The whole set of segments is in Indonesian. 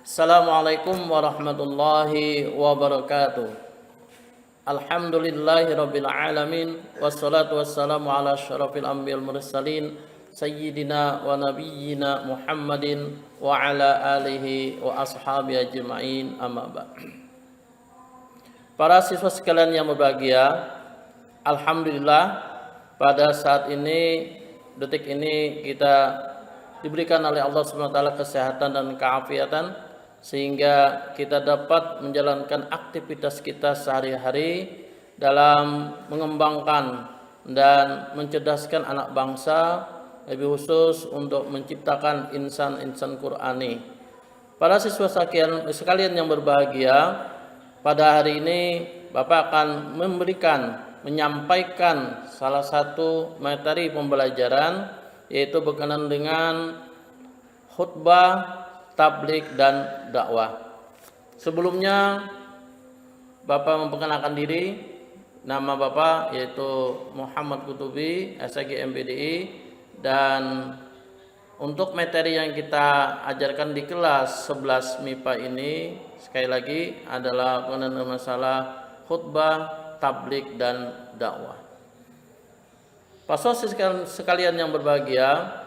Assalamualaikum warahmatullahi wabarakatuh. Alhamdulillahirabbil alamin wassalatu wassalamu ala asyrafil anbiya'il mursalin sayyidina wa nabiyyina Muhammadin wa ala alihi wa ashabihi ajma'in, amma ba'd. Para siswa sekalian yang berbahagia, alhamdulillah pada saat ini, detik ini kita diberikan oleh Allah Subhanahu wa taala kesehatan dan keafiatan sehingga kita dapat menjalankan aktivitas kita sehari-hari dalam mengembangkan dan mencerdaskan anak bangsa, lebih khusus untuk menciptakan insan-insan Qur'ani. Para siswa sekalian yang berbahagia, pada hari ini Bapak akan menyampaikan salah satu materi pembelajaran, yaitu berkenaan dengan khutbah, tabligh dan dakwah. Sebelumnya Bapak memperkenalkan diri. Nama Bapak yaitu Muhammad Kutubi, SIG MPDI, dan untuk materi yang kita ajarkan di kelas 11 MIPA ini sekali lagi adalah mengenai masalah khutbah, tabligh dan dakwah. Pasal sekalian yang berbahagia,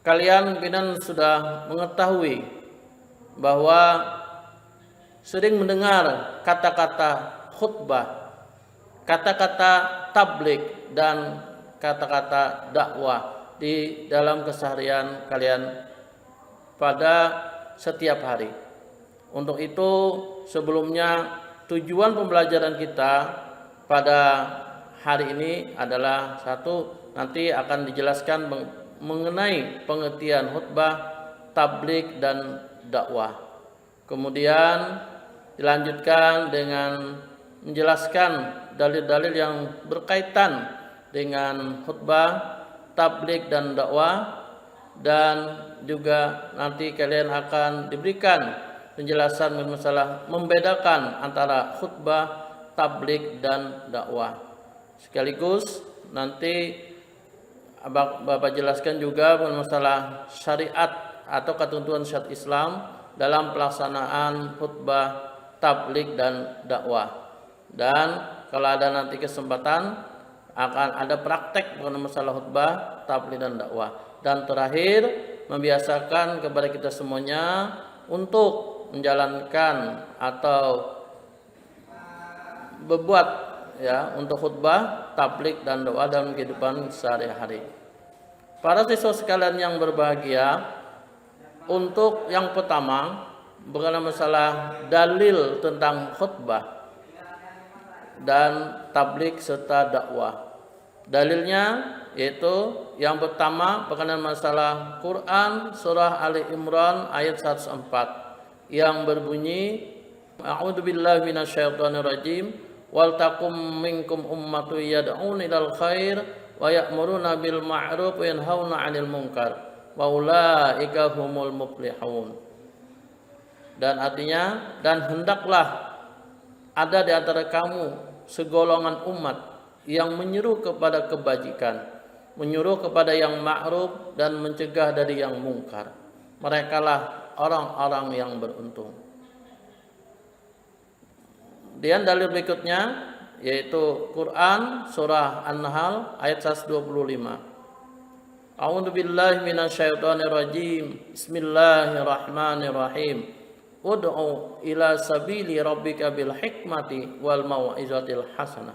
kalian mungkin sudah mengetahui bahwa sering mendengar kata-kata khutbah, kata-kata tabligh dan kata-kata dakwah di dalam keseharian kalian pada setiap hari. Untuk itu, sebelumnya tujuan pembelajaran kita pada hari ini adalah satu, nanti akan dijelaskan mengenai pengertian khutbah, tabligh dan dakwah. Kemudian dilanjutkan dengan menjelaskan dalil-dalil yang berkaitan dengan khutbah, tabligh dan dakwah, dan juga nanti kalian akan diberikan penjelasan masalah membedakan antara khutbah, tabligh dan dakwah. Sekaligus nanti Bapak jelaskan juga masalah syariat atau ketentuan syariat Islam dalam pelaksanaan khutbah, tabligh dan dakwah. Dan kalau ada nanti kesempatan akan ada praktek mengenai masalah khutbah, tabligh dan dakwah. Dan terakhir, membiasakan kepada kita semuanya untuk menjalankan atau berbuat untuk khutbah, tabligh dan dakwah dalam kehidupan sehari-hari. Para siswa sekalian yang berbahagia, untuk yang pertama berkenaan masalah dalil tentang khutbah dan tabligh serta dakwah. Dalilnya yaitu yang pertama berkenaan masalah Quran surah Ali Imran ayat 104 yang berbunyi, A'udzubillahi minasyaitonirrajim, wal takum minkum ummatun yad'una ilal khair wa ya'muruna bil ma'ruf wa yanhauna 'anil munkar wa ulaika humul muflihun. Dan artinya, dan hendaklah ada di antara kamu segolongan umat yang menyeru kepada kebajikan, menyuruh kepada yang ma'ruf dan mencegah dari yang mungkar. Merekalah orang-orang yang beruntung. Dan dalil berikutnya yaitu Quran surah An-Nahl ayat 125. A'udzu billahi minasyaitonir rajim. Bismillahirrahmanirrahim. Ud'u ila sabili rabbika bil hikmati wal mau'izatil hasanah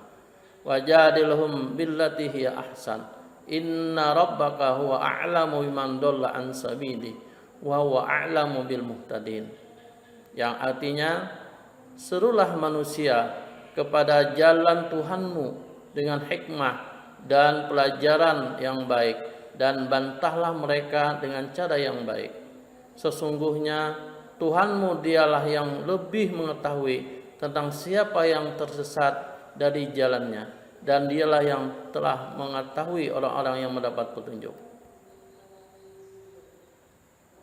wajadilhum billati hiya ahsan. Inna rabbaka huwa a'lamu biman dhalla an sabili wa huwa a'lamu bil muhtadin. Yang artinya, serulah manusia kepada jalan Tuhanmu dengan hikmah dan pelajaran yang baik, dan bantahlah mereka dengan cara yang baik. Sesungguhnya Tuhanmu dialah yang lebih mengetahui tentang siapa yang tersesat dari jalannya, dan dialah yang telah mengetahui orang-orang yang mendapat petunjuk.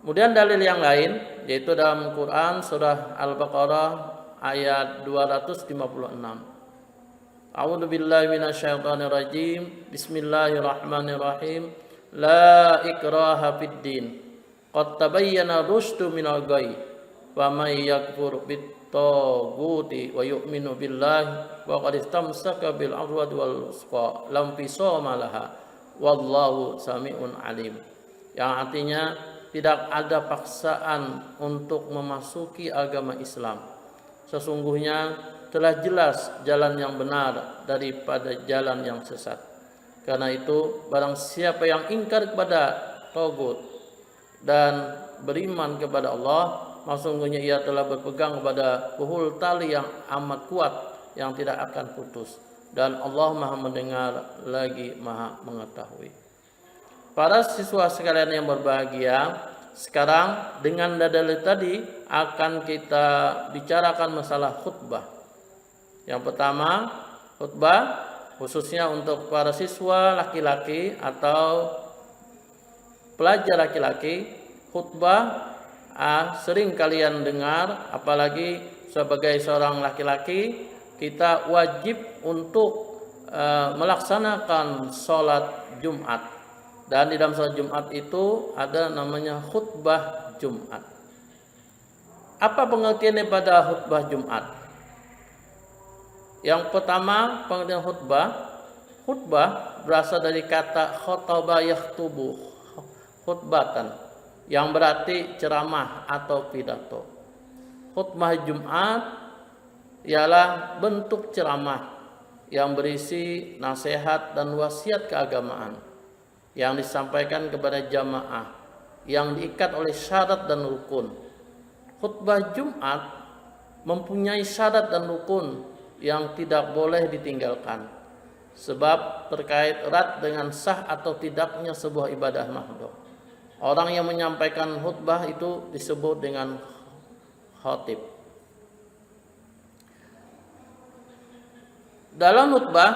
Kemudian dalil yang lain yaitu dalam Quran surah Al-Baqarah ayat 256. A'udzu billahi minasyaitonir rajim. Bismillahirrahmanirrahim. La ikraha fid din. qad tabayyana rusdu minal ghayy wa may yakfur bit-taghuti wa yu'minu billahi wa qad istamsaka bil 'urwati wal wuthqa lam fisama laha wallahu sami'un alim. Yang artinya tidak ada paksaan untuk memasuki agama Islam. Sesungguhnya telah jelas jalan yang benar daripada jalan yang sesat. Karena itu barang siapa yang ingkar kepada tagut dan beriman kepada Allah, sesungguhnya ia telah berpegang kepada buhul tali yang amat kuat yang tidak akan putus, dan Allah Maha mendengar lagi Maha mengetahui. Para siswa sekalian yang berbahagia, sekarang dengan dalil tadi akan kita bicarakan masalah khutbah. Yang pertama, khutbah khususnya untuk para siswa laki-laki atau pelajar laki-laki. Khutbah sering kalian dengar, apalagi sebagai seorang laki-laki kita wajib untuk melaksanakan sholat Jumat. Dan di dalam sholat Jumat itu ada namanya khutbah Jumat. Apa pengertian daripada khutbah Jumat? Yang pertama, pengertian khutbah berasal dari kata khotbah yakhtubu, khutbatan, yang berarti ceramah atau pidato. Khutbah Jumat ialah bentuk ceramah yang berisi nasihat dan wasiat keagamaan yang disampaikan kepada jamaah yang diikat oleh syarat dan rukun. Khutbah Jumat mempunyai syarat dan rukun yang tidak boleh ditinggalkan, sebab terkait erat dengan sah atau tidaknya sebuah ibadah mahdhuf. Orang yang menyampaikan khutbah itu disebut dengan khatib. Dalam khutbah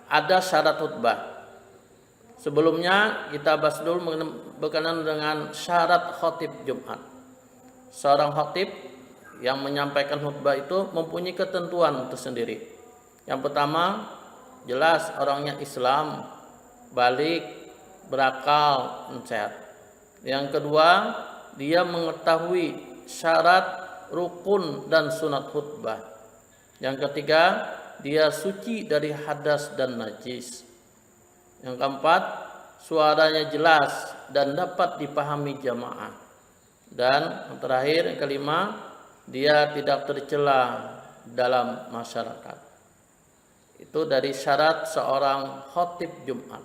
ada syarat khutbah. Sebelumnya kita bahas dulu berkenaan dengan syarat khatib Jumat. Seorang khatib yang menyampaikan khutbah itu mempunyai ketentuan tersendiri. Yang pertama, jelas orangnya Islam, balik, berakal, sehat. Yang kedua, dia mengetahui syarat, rukun, dan sunat khutbah. Yang ketiga, dia suci dari hadas dan najis. Yang keempat, suaranya jelas dan dapat dipahami jamaah. Dan yang terakhir, yang kelima, dia tidak tercela dalam masyarakat. Itu dari syarat seorang khatib Jumat.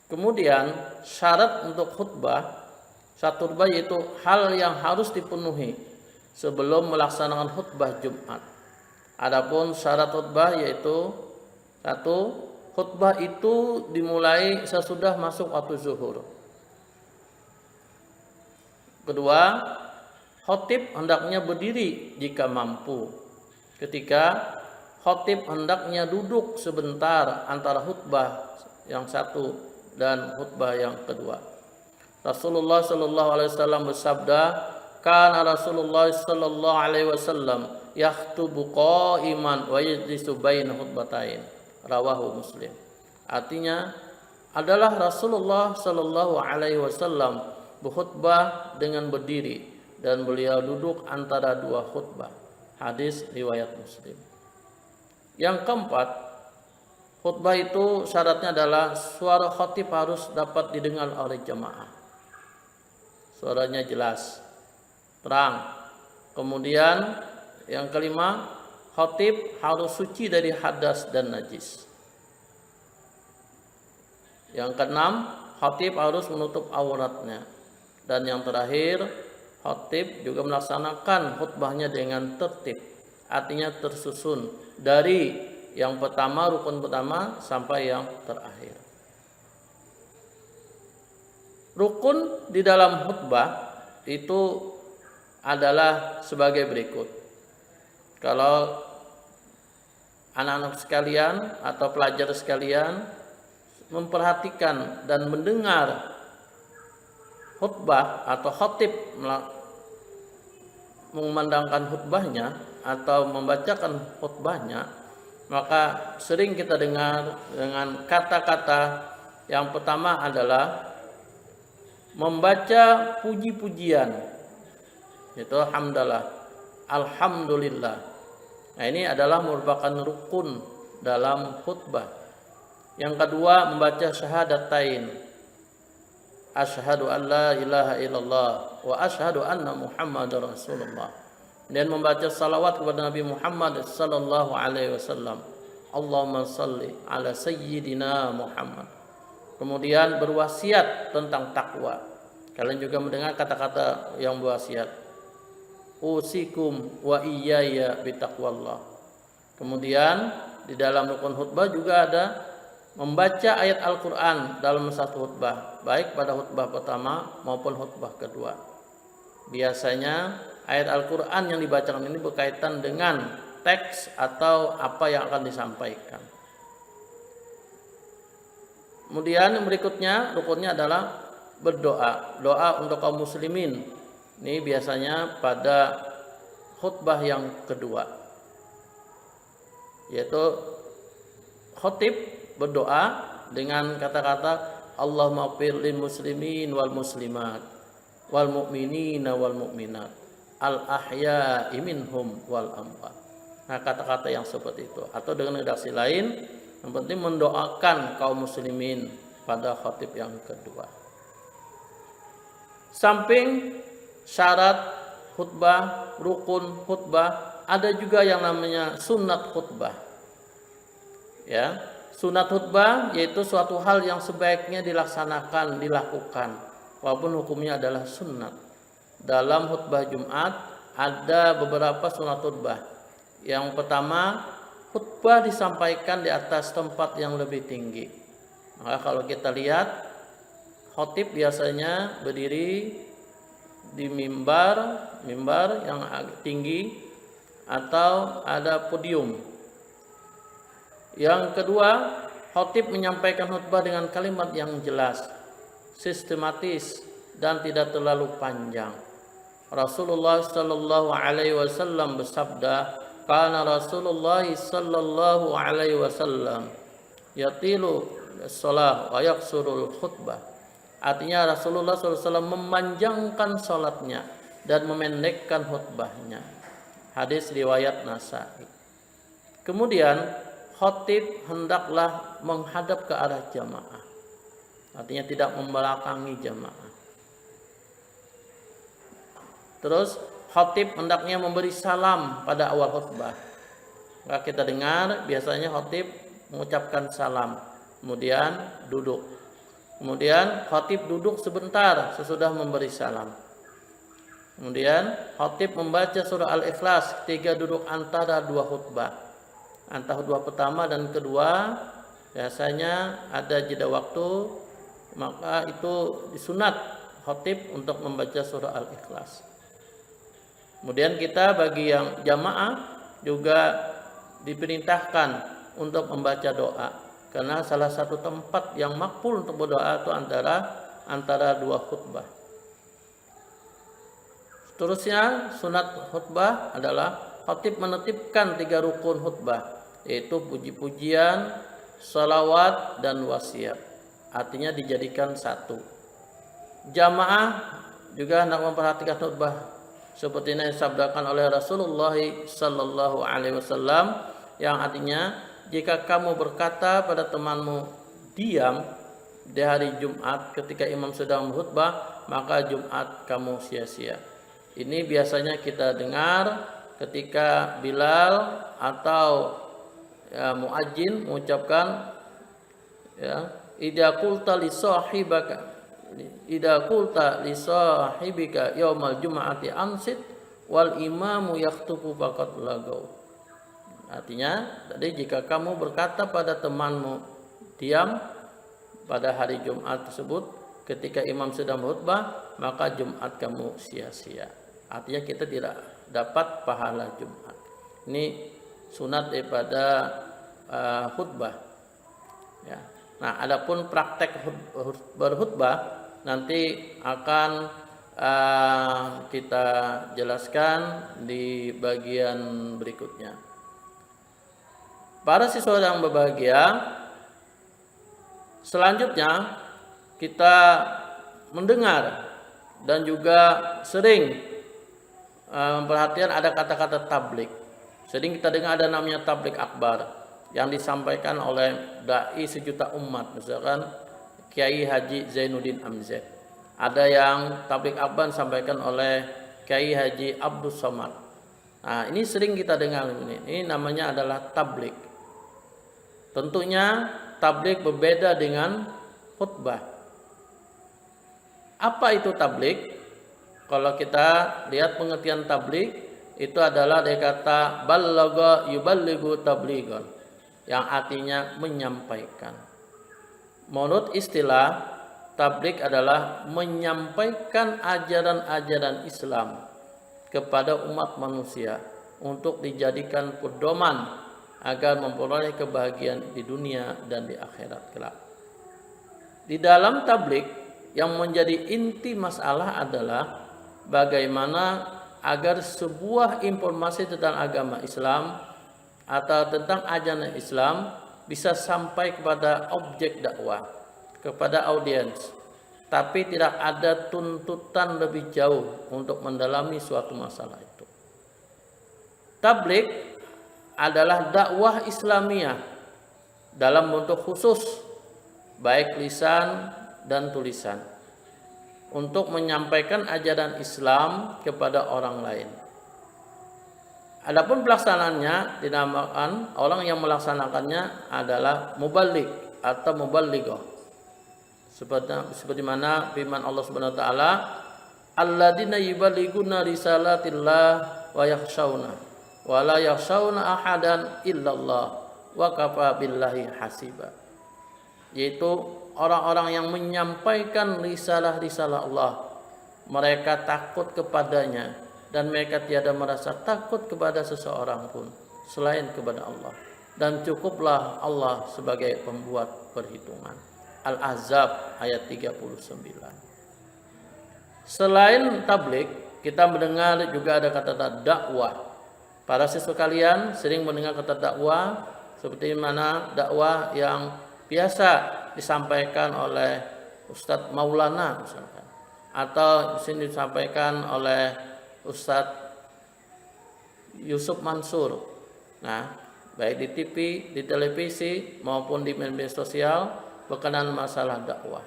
Kemudian syarat untuk khutbah, satu khutbah yaitu hal yang harus dipenuhi sebelum melaksanakan khutbah Jumat. Adapun syarat khutbah yaitu satu, khutbah itu dimulai sesudah masuk waktu zuhur. Kedua, khatib hendaknya berdiri jika mampu. Ketiga, khatib hendaknya duduk sebentar antara khutbah yang satu dan khutbah yang kedua. Rasulullah sallallahu alaihi wasallam bersabda, "Kana Rasulullah sallallahu alaihi wasallam yakhutubu qa'iman wa yajlisu baina khutbatain." Rawahu Muslim. Artinya adalah Rasulullah sallallahu alaihi wasallam berkhutbah dengan berdiri dan beliau duduk antara dua khutbah. Hadis riwayat Muslim. Yang keempat, khutbah itu syaratnya adalah suara khatib harus dapat didengar oleh jemaah. Suaranya jelas, terang. Kemudian yang kelima, khatib harus suci dari hadas dan najis. Yang keenam, khatib harus menutup auratnya. Dan yang terakhir, khatib juga melaksanakan khutbahnya dengan tertib. Artinya tersusun dari yang pertama, rukun pertama sampai yang terakhir. Rukun di dalam khutbah itu adalah sebagai berikut. Kalau anak-anak sekalian atau pelajar sekalian memperhatikan dan mendengar khutbah atau khatib mengumandangkan khutbahnya atau membacakan khutbahnya, maka sering kita dengar dengan kata-kata yang pertama adalah membaca puji-pujian, yaitu hamdalah, alhamdulillah. Nah, ini adalah merupakan rukun dalam khutbah. Yang kedua, membaca syahadatain, asyhadu an la ilaha illallah wa asyhadu anna muhammadar rasulullah, dan membaca salawat kepada Nabi Muhammad sallallahu alaihi wasallam, Allahumma salli ala sayyidina Muhammad. Kemudian berwasiat tentang takwa. Kalian juga mendengar kata-kata yang berwasiat, usikum wa iyaya bitaqwallah. Kemudian di dalam rukun khutbah juga ada membaca ayat Al-Quran dalam satu khutbah, baik pada khutbah pertama maupun khutbah kedua. Biasanya ayat Al-Quran yang dibacakan ini berkaitan dengan teks atau apa yang akan disampaikan. Kemudian yang berikutnya rukunnya adalah berdoa, doa untuk kaum muslimin. Ini biasanya pada khutbah yang kedua, yaitu khotib berdoa dengan kata-kata Allahumma ighfir lil muslimin wal muslimat wal mu'minina wal mu'minat al ahya'i minhum wal amwat. Nah, kata-kata yang seperti itu, atau dengan redaksi lain, yang penting mendoakan kaum muslimin pada khotib yang kedua. Samping syarat khutbah, rukun khutbah, ada juga yang namanya sunat khutbah. Ya, sunat khutbah yaitu suatu hal yang sebaiknya dilaksanakan, dilakukan, walaupun hukumnya adalah sunat. Dalam khutbah Jumat ada beberapa sunat khutbah. Yang pertama, khutbah disampaikan di atas tempat yang lebih tinggi. Maka kalau kita lihat, khatib biasanya berdiri di mimbar yang agak tinggi atau ada podium. Yang kedua, khatib menyampaikan khutbah dengan kalimat yang jelas, sistematis, dan tidak terlalu panjang. Rasulullah sallallahu alaihi wasallam bersabda, "Kana Rasulullah sallallahu alaihi wasallam yatilu shalah wa yaqsurul khutbah." Artinya Rasulullah SAW memanjangkan salatnya dan memendekkan khutbahnya. Hadis riwayat Nasa'i. Kemudian khatib hendaklah menghadap ke arah jamaah. Artinya tidak membelakangi jamaah. Terus khatib hendaknya memberi salam pada awal khutbah. Maka kita dengar biasanya khatib mengucapkan salam, kemudian duduk. Kemudian khatib duduk sebentar sesudah memberi salam. Kemudian khatib membaca surah Al-Ikhlas ketika duduk antara dua khutbah. Antara khutbah pertama dan kedua biasanya ada jeda waktu, maka itu disunat khatib untuk membaca surah Al-Ikhlas. Kemudian kita bagi yang jamaah juga diperintahkan untuk membaca doa, karena salah satu tempat yang makbul untuk berdoa itu antara dua khutbah. Seterusnya sunat khutbah adalah khatib menetipkan 3 rukun khutbah, yaitu puji-pujian, salawat, dan wasiat. Artinya dijadikan satu. Jamaah juga hendak memperhatikan khutbah seperti yang disabdakan oleh Rasulullah sallallahu alaihi wasallam, yang artinya jika kamu berkata pada temanmu diam di hari Jumat ketika imam sedang berkhutbah, maka Jumat kamu sia-sia. Ini biasanya kita dengar ketika Bilal atau muadzin mengucapkan, idza qulta li sahibaka idza qulta li sahibika yaumal jum'ati ansit wal imamu yakhthubu faqad lagaw. Artinya, tadi jika kamu berkata pada temanmu diam pada hari Jumat tersebut ketika imam sedang berkhutbah, maka Jumat kamu sia-sia. Artinya kita tidak dapat pahala Jumat. Ini sunat daripada khutbah. Ya. Nah, adapun praktek berkhutbah nanti akan kita jelaskan di bagian berikutnya. Para siswa yang berbahagia, selanjutnya kita mendengar dan juga sering perhatian ada kata-kata tablik. Sering kita dengar ada namanya tablik akbar yang disampaikan oleh dai sejuta umat, misalkan Kiai Haji Zainuddin Amzed. Ada yang tablik akbar disampaikan oleh Kiai Haji Abdul Somad. Nah, ini sering kita dengar ini. Ini namanya adalah tablik. Tentunya tablik berbeda dengan khutbah. Apa itu tablik? Kalau kita lihat pengertian tablik, itu adalah dari kata ballagha yuballighu tablighon, yang artinya menyampaikan. Menurut istilah, tablik adalah menyampaikan ajaran-ajaran Islam kepada umat manusia untuk dijadikan pedoman agar memperoleh kebahagiaan di dunia dan di akhirat kelak. Di dalam tablik yang menjadi inti masalah adalah bagaimana agar sebuah informasi tentang agama Islam atau tentang ajaran Islam bisa sampai kepada objek dakwah, kepada audiens, tapi tidak ada tuntutan lebih jauh untuk mendalami suatu masalah itu. Tablik adalah dakwah Islamiyah dalam bentuk khusus, baik lisan dan tulisan, untuk menyampaikan ajaran Islam kepada orang lain. Adapun pelaksanaannya dinamakan, orang yang melaksanakannya adalah muballigh atau muballighah. Seperti mana firman Allah Subhanahu wa taala, alladzina yuballighuna risalatillah wa yakhshawna wa la yakhshawna ahadan illallah wa kafa billahi hasiba. Yaitu orang-orang yang menyampaikan risalah-risalah Allah, mereka takut kepadanya dan mereka tiada merasa takut kepada seseorang pun selain kepada Allah, dan cukuplah Allah sebagai pembuat perhitungan. Al-Ahzab ayat 39. Selain tablik, kita mendengar juga ada kata dakwah. Para siswa kalian sering mendengar kata dakwah seperti mana dakwah yang biasa disampaikan oleh Ustadz Maulana misalkan, atau di sini disampaikan oleh Ustadz Yusuf Mansur. Nah, baik di TV, di televisi maupun di media sosial berkenaan masalah dakwah.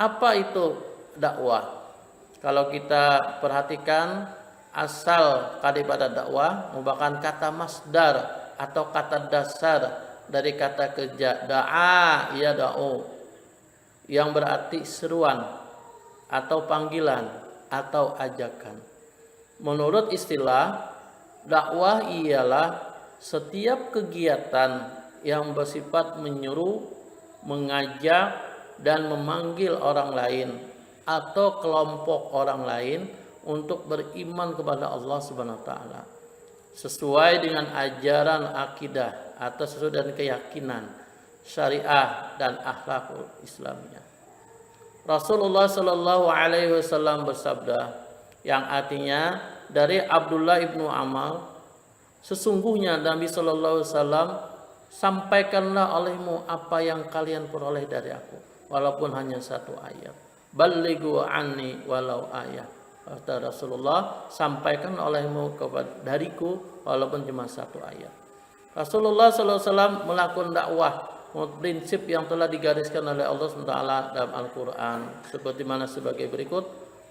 Apa itu dakwah? Kalau kita perhatikan asal kalimat dakwah merupakan kata masdar atau kata dasar dari kata kerja da'a yada'u, yang berarti seruan atau panggilan atau ajakan. Menurut istilah, dakwah ialah setiap kegiatan yang bersifat menyuruh, mengajak dan memanggil orang lain atau kelompok orang lain untuk beriman kepada Allah Subhanahu wa taala sesuai dengan ajaran akidah atau sesuai dengan keyakinan syariah dan akhlakul Islamiyah. Rasulullah Shallallahu Alaihi Wasallam bersabda, yang artinya dari Abdullah ibnu Amr, sesungguhnya Nabi Shallallahu Alaihi Wasallam, sampaikanlah olehmu apa yang kalian peroleh dari aku, walaupun hanya satu ayat. Ballighu anni walau ayat. Kata Rasulullah, sampaikan olehmu dariku walaupun cuma satu ayat. Rasulullah SAW melakukan dakwah, prinsip yang telah digariskan oleh Allah SWT dalam Al-Quran, seperti mana sebagai berikut: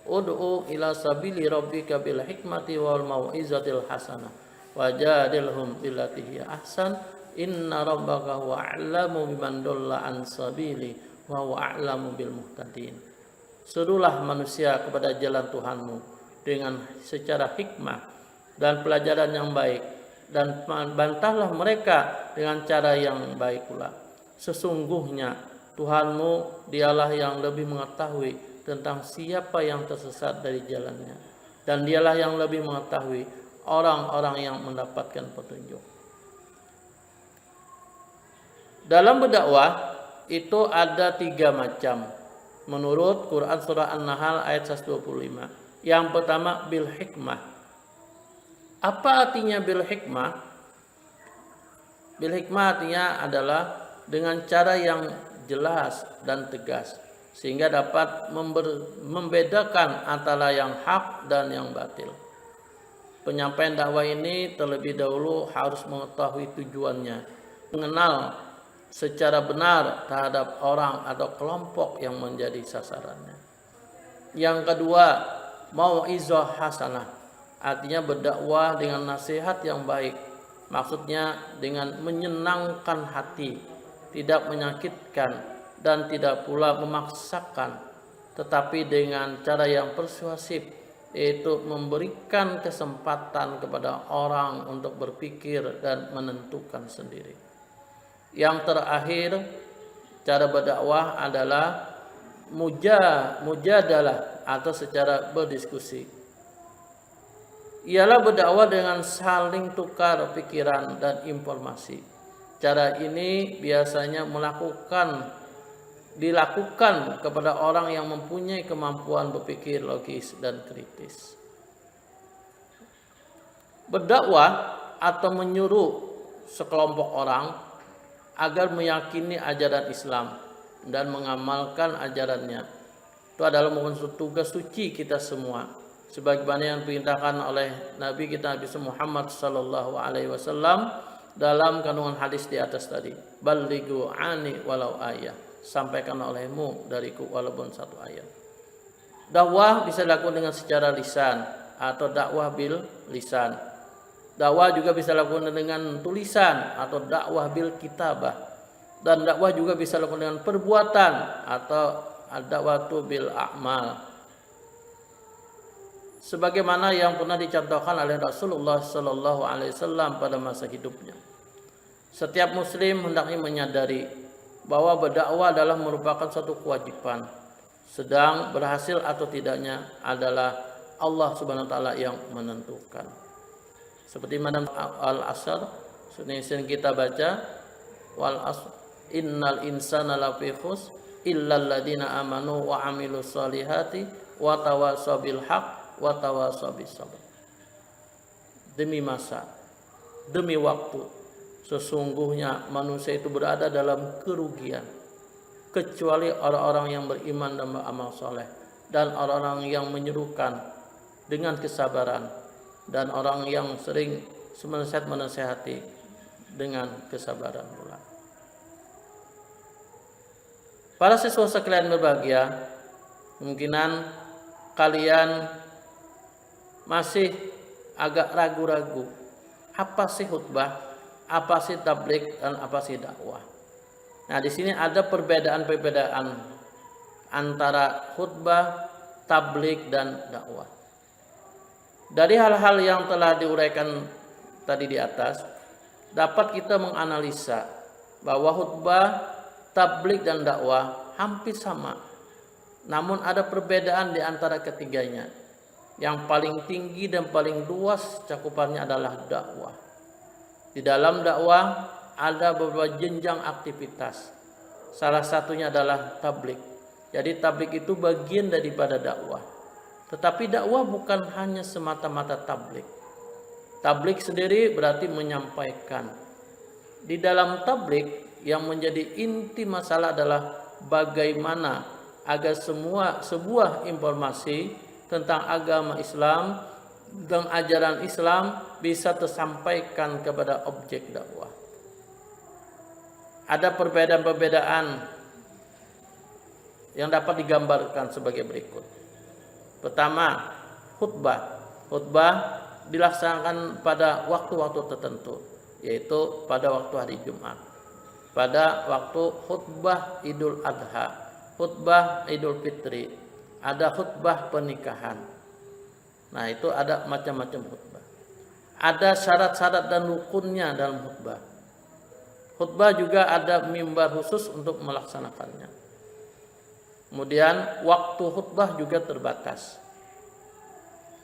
ud'u ila sabili rabbika bil hikmati wal mau'izatil hasanah wajadilhum billati hiya ahsan inna rabbaka huwa a'lamu biman dhalla an sabili wa huwa a'lamu bil muhtadin. Serulah manusia kepada jalan Tuhanmu dengan secara hikmah dan pelajaran yang baik, dan bantahlah mereka dengan cara yang baik pula. Sesungguhnya Tuhanmu dialah yang lebih mengetahui tentang siapa yang tersesat dari jalannya, dan dialah yang lebih mengetahui orang-orang yang mendapatkan petunjuk. Dalam berdakwah itu ada 3 macam menurut Quran surah An-Nahl ayat 125. Yang pertama bil hikmah. Apa artinya bil hikmah? Bil hikmah artinya adalah dengan cara yang jelas dan tegas, sehingga dapat membedakan antara yang hak dan yang batil. Penyampaian dakwah ini terlebih dahulu harus mengetahui tujuannya, mengenal secara benar terhadap orang atau kelompok yang menjadi sasarannya. Yang kedua, mau'izah hasanah, artinya berdakwah dengan nasihat yang baik, maksudnya dengan menyenangkan hati, tidak menyakitkan dan tidak pula memaksakan, tetapi dengan cara yang persuasif, yaitu memberikan kesempatan kepada orang untuk berpikir dan menentukan sendiri. Yang terakhir, cara berdakwah adalah mujadalah atau secara berdiskusi. Ialah berdakwah dengan saling tukar pikiran dan informasi. Cara ini biasanya dilakukan kepada orang yang mempunyai kemampuan berpikir logis dan kritis. Berdakwah atau menyuruh sekelompok orang agar meyakini ajaran Islam dan mengamalkan ajarannya, itu adalah merupakan tugas suci kita semua, sebagaimana yang diperintahkan oleh Nabi kita Nabi Muhammad sallallahu alaihi wasallam dalam kandungan hadis di atas tadi. Balighu ani walau ayah, sampaikan olehmu dariku walaupun satu ayat. Dakwah bisa dilakukan dengan secara lisan atau dakwah bil lisan. Dakwah juga bisa dilakukan dengan tulisan atau dakwah bil kitabah. Dan dakwah juga bisa dilakukan dengan perbuatan atau dakwatu bil a'mal. Sebagaimana yang pernah dicontohkan oleh Rasulullah sallallahu alaihi wasallam pada masa hidupnya. Setiap muslim hendaknya menyadari bahwa berdakwah adalah merupakan suatu kewajiban. Sedang berhasil atau tidaknya adalah Allah Subhanahu wa taala yang menentukan. Seperti mana Al-Asr sering kita baca, wal asr innal insana lafi khusr illal ladzina amanu wa amilus solihati wa tawassaw bil haqq wa tawassaw bis sabr. Demi masa, demi waktu, sesungguhnya manusia itu berada dalam kerugian, kecuali orang-orang yang beriman dan beramal soleh, dan orang-orang yang menyerukan dengan kesabaran, dan orang yang sering menasihati dengan kesabaran pula. Para siswa sekalian berbahagia, kemungkinan kalian masih agak ragu-ragu, apa sih khutbah, apa sih tabligh, dan apa sih dakwah. Nah, di sini ada perbedaan-perbedaan antara khutbah, tabligh, dan dakwah. Dari hal-hal yang telah diuraikan tadi di atas, dapat kita menganalisa bahwa khutbah, tabligh, dan dakwah hampir sama. Namun ada perbedaan di antara ketiganya. Yang paling tinggi dan paling luas cakupannya adalah dakwah. Di dalam dakwah ada beberapa jenjang aktivitas. Salah satunya adalah tabligh. Jadi tabligh itu bagian daripada dakwah. Tetapi dakwah bukan hanya semata-mata tabligh. Tabligh sendiri berarti menyampaikan. Di dalam tabligh yang menjadi inti masalah adalah bagaimana agar sebuah informasi tentang agama Islam dan ajaran Islam bisa tersampaikan kepada objek dakwah. Ada perbedaan-perbedaan yang dapat digambarkan sebagai berikut. Pertama, khutbah. Khutbah dilaksanakan pada waktu-waktu tertentu, yaitu pada waktu hari Jumat, pada waktu khutbah Idul Adha, khutbah Idul Fitri, ada khutbah pernikahan. Nah, itu ada macam-macam khutbah. Ada syarat-syarat dan rukunnya dalam khutbah. Khutbah juga ada mimbar khusus untuk melaksanakannya. Kemudian waktu khutbah juga terbatas.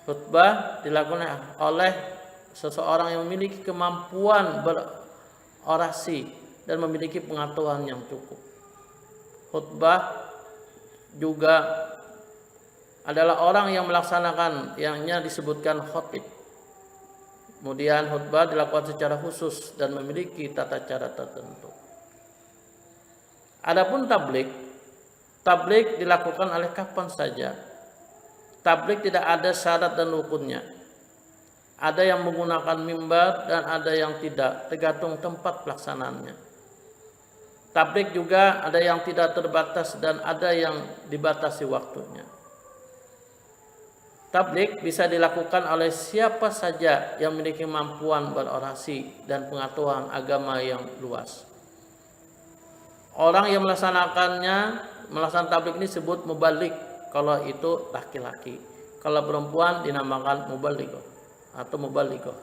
Khutbah dilakukan oleh seseorang yang memiliki kemampuan berorasi dan memiliki pengetahuan yang cukup. Khutbah juga adalah orang yang melaksanakan, yangnya disebutkan khatib. Kemudian khutbah dilakukan secara khusus dan memiliki tata cara tertentu. Adapun tabligh tabligh dilakukan oleh kapan saja. Tabligh tidak ada syarat dan rukunnya. Ada yang menggunakan mimbar dan ada yang tidak, tergantung tempat pelaksanaannya. Tabligh juga ada yang tidak terbatas dan ada yang dibatasi waktunya. Tabligh bisa dilakukan oleh siapa saja yang memiliki kemampuan berorasi dan pengetahuan agama yang luas. Orang yang melaksanakan tabligh ini disebut mubaligh kalau itu laki-laki. Kalau perempuan dinamakan mubalighah atau mubalighah.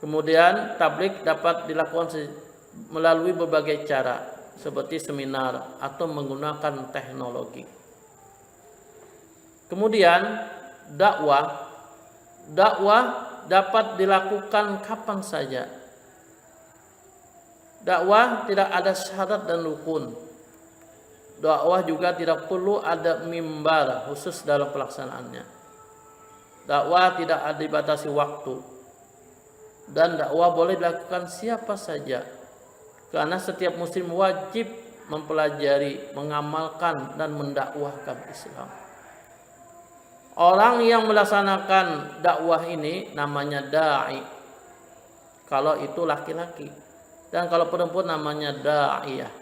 Kemudian tabligh dapat dilakukan melalui berbagai cara seperti seminar atau menggunakan teknologi. Kemudian dakwah dapat dilakukan kapan saja. Dakwah tidak ada syarat dan rukun. Dakwah juga tidak perlu ada mimbar khusus dalam pelaksanaannya. Dakwah tidak ada dibatasi waktu. Dan dakwah boleh dilakukan siapa saja. Karena setiap muslim wajib mempelajari, mengamalkan dan mendakwahkan Islam. Orang yang melaksanakan dakwah ini namanya da'i. Kalau itu laki-laki. Dan kalau perempuan namanya da'iyah.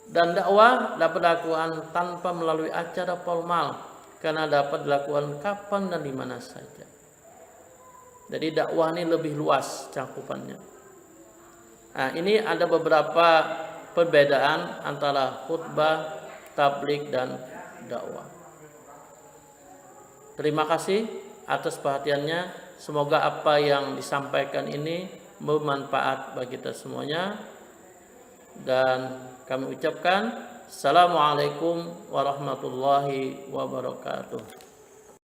Dan dakwah dapat dilakukan tanpa melalui acara formal, karena dapat dilakukan kapan dan di mana saja. Jadi dakwah ini lebih luas cakupannya. Nah, ini ada beberapa perbedaan antara khutbah, tabligh dan dakwah. Terima kasih atas perhatiannya. Semoga apa yang disampaikan ini bermanfaat bagi kita semuanya. Dan kami ucapkan Assalamualaikum warahmatullahi wabarakatuh.